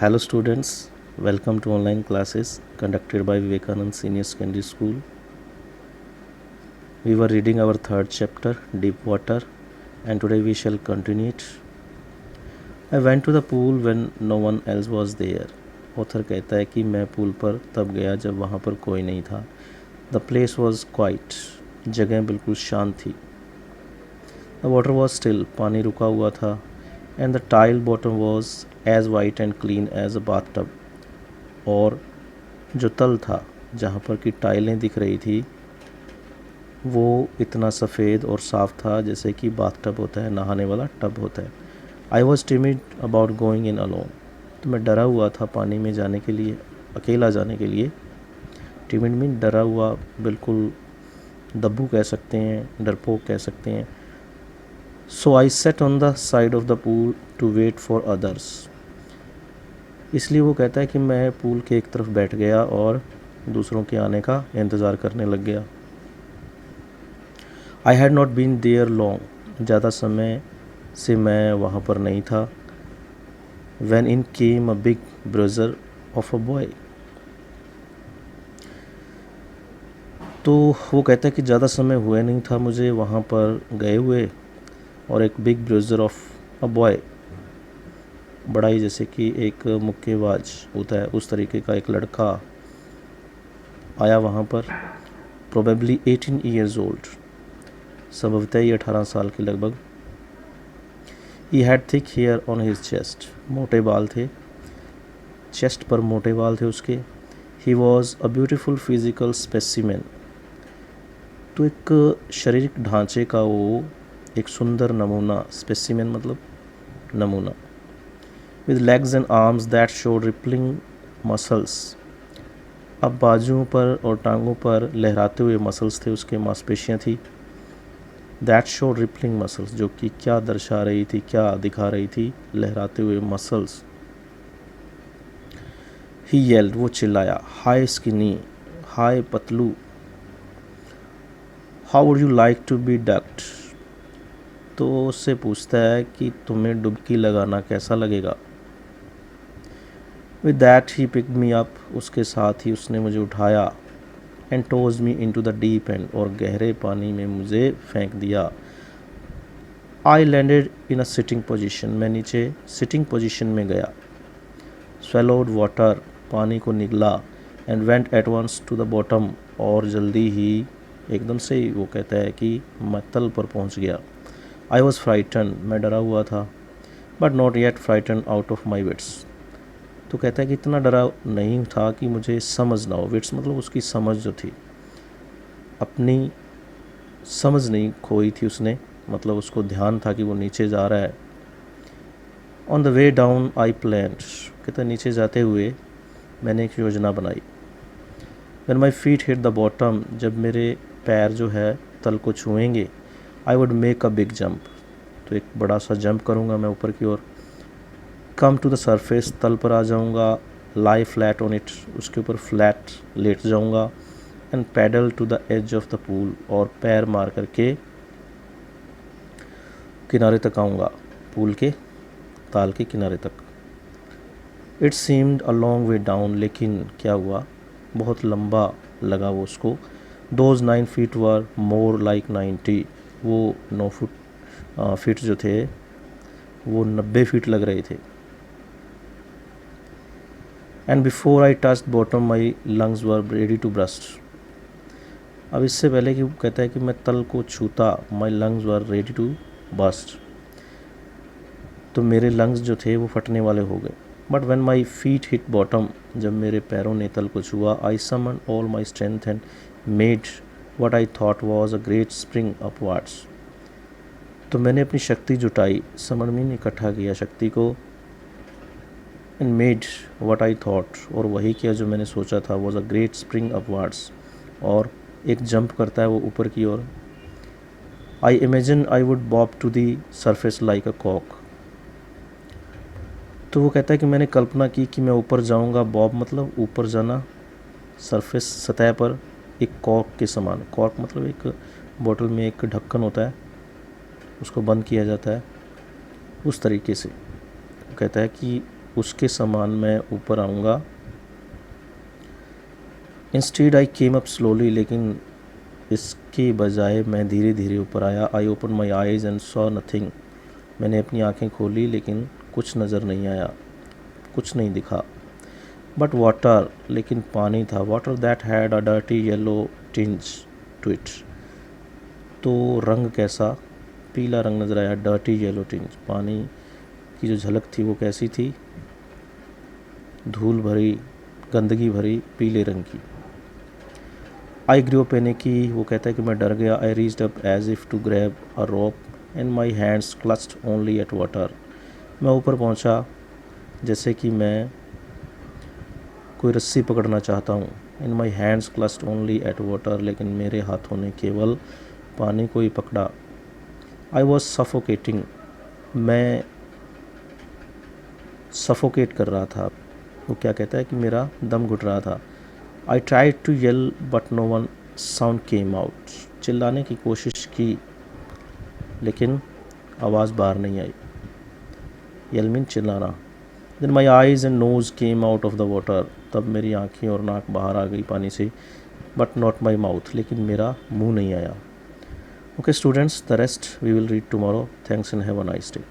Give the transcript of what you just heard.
Hello students, welcome to online classes conducted by Vivekanand Senior Secondary School. We were reading our third chapter, Deep Water, and today we shall continue it. I went to the pool when no one else was there. Author कहता है कि मैं pool पर तब गया जब वहाँ पर कोई नहीं था. The place was quiet. जगह बिल्कुल शांत थी. The water was still. पानी रुका हुआ था. And the tile bottom was as white and clean as a bathtub. और जो तल था जहाँ पर की टाइलें दिख रही थी वो इतना सफ़ेद और साफ़ था जैसे कि बाथटब होता है, नहाने वाला टब होता है. I was timid about going in alone. तो मैं डरा हुआ था पानी में जाने के लिए, अकेला जाने के लिए. टिमिड मीन डरा हुआ, बिल्कुल दब्बू कह सकते हैं, डरपोक कह सकते हैं. So I sat on the side of the pool to wait for others. इसलिए वो कहता है कि मैं पूल के एक तरफ बैठ गया और दूसरों के आने का इंतज़ार करने लग गया. I had not been there long. ज़्यादा समय से मैं वहाँ पर नहीं था. When in came a big brother of a boy. तो वो कहता है कि ज़्यादा समय हुए नहीं था मुझे वहाँ पर गए हुए, और एक big brother of a boy, बड़ा ही जैसे कि एक मुक्केबाज होता है उस तरीके का एक लड़का आया वहाँ पर. Probably 18 years old. संभवतः ही 18 साल के लगभग. He had thick hair on his chest. मोटे बाल थे, चेस्ट पर मोटे बाल थे उसके. He was a beautiful physical specimen. तो एक शारीरिक ढांचे का वो एक सुंदर नमूना, स्पेसिमेन मतलब नमूना. With legs and arms that showed rippling muscles. अब बाजुओं पर और टांगों पर लहराते हुए मसल्स थे उसके, मांसपेशियाँ थी. दैट शोड रिपलिंग मसल्स, जो कि क्या दर्शा रही थी, क्या दिखा रही थी, लहराते हुए मसल्स. ही येल्ड, वो चिल्लाया. हाई स्किनी, हाई पतलू. How would you like to be ducked. तो उससे पूछता है कि तुम्हें डुबकी लगाना कैसा लगेगा. With that he picked me up. उसके साथ ही उसने मुझे उठाया. And toes me into the deep and, और गहरे पानी में मुझे फेंक दिया. I landed in a sitting position. मैं नीचे सिटिंग पोजीशन में गया. स्वेलोड वाटर, पानी को निगला. And went at once to the bottom, और जल्दी ही, एकदम से ही वो कहता है कि मैं तल पर पहुंच गया. I was frightened. मैं डरा हुआ था. But not yet frightened out of my wits. तो कहता है कि इतना डरा नहीं था कि मुझे समझ ना हो. विट्स मतलब उसकी समझ जो थी, अपनी समझ नहीं खोई थी उसने, मतलब उसको ध्यान था कि वो नीचे जा रहा है. On the way down I planned. कहता है नीचे जाते हुए मैंने एक योजना बनाई. When my feet hit the bottom, जब मेरे पैर जो है तल को छुएंगे, I would make a big jump. तो एक बड़ा सा जंप करूँगा मैं ऊपर की ओर. कम टू द सरफेस, तल पर आ जाऊँगा. लाई फ्लैट ऑन इट, उसके ऊपर फ्लैट लेट जाऊँगा. And paddle to the edge of the pool, और पैर मार करके किनारे तक आऊँगा, पूल के ताल के किनारे तक. It seemed a long way down. लेकिन क्या हुआ, बहुत लंबा लगा वो उसको. Those 9 feet were more like 90. वो 9 फीट जो थे वो 90 फीट लग रहे थे. And before I touch bottom my lungs were ready to burst. अब इससे पहले कि कहता है कि मैं तल को छूता, my lungs were ready to burst, तो मेरे लंग्स जो थे वो फटने वाले हो गए. But when my feet hit bottom, जब मेरे पैरों ने तल को छुआ, I summon all my strength and made what I thought was a great spring upwards. तो मैंने अपनी शक्ति जुटाई, समन मीन इकट्ठा किया शक्ति को, and made what I thought, और वही किया जो मैंने सोचा था, was a great spring upwards, और एक जंप करता है वो ऊपर की ओर. I imagine I would bob to the surface like a कॉक. तो वो कहता है कि मैंने कल्पना की कि मैं ऊपर जाऊंगा. बॉब मतलब ऊपर जाना, सरफेस सतह पर, एक कॉक के समान. कॉक मतलब एक बोतल में एक ढक्कन होता है, उसको बंद किया जाता है, उस तरीके से. वो कहता है कि उसके समान मैं ऊपर आऊँगा। इंस्टीड आई केम अप स्लोली, लेकिन इसके बजाय मैं धीरे धीरे ऊपर आया। I open my eyes and saw nothing, मैंने अपनी आँखें खोली लेकिन कुछ नज़र नहीं आया, कुछ नहीं दिखा। बट वाटर, लेकिन पानी था। Water that had a dirty yellow tinge to it, तो रंग कैसा, पीला रंग नज़र आया। डर्टी येलो टिंज, पानी की जो झलक थी वो कैसी थी, धूल भरी, गंदगी भरी, पीले रंग की। आई ग्रू पैनिकी, वो कहता है कि मैं डर गया। I reached up as if to grab a rope and my hands clutched only at water, मैं ऊपर पहुंचा जैसे कि मैं कोई रस्सी पकड़ना चाहता हूँ। In my hands clutched only at water, लेकिन मेरे हाथों ने केवल पानी को ही पकड़ा। आई वॉज सफोकेटिंग, मैं सफोकेट कर रहा था। वो क्या कहता है कि मेरा दम घुट रहा था। I tried to yell but no one sound came out, चिल्लाने की कोशिश की लेकिन आवाज़ बाहर नहीं आई। येल मीन चिल्लाना। Then my eyes and nose came out of the water, तब मेरी आँखें और नाक बाहर आ गई पानी से। बट नॉट माई माउथ, लेकिन मेरा मुंह नहीं आया। Okay students, the rest we will read tomorrow. Thanks and have a nice day.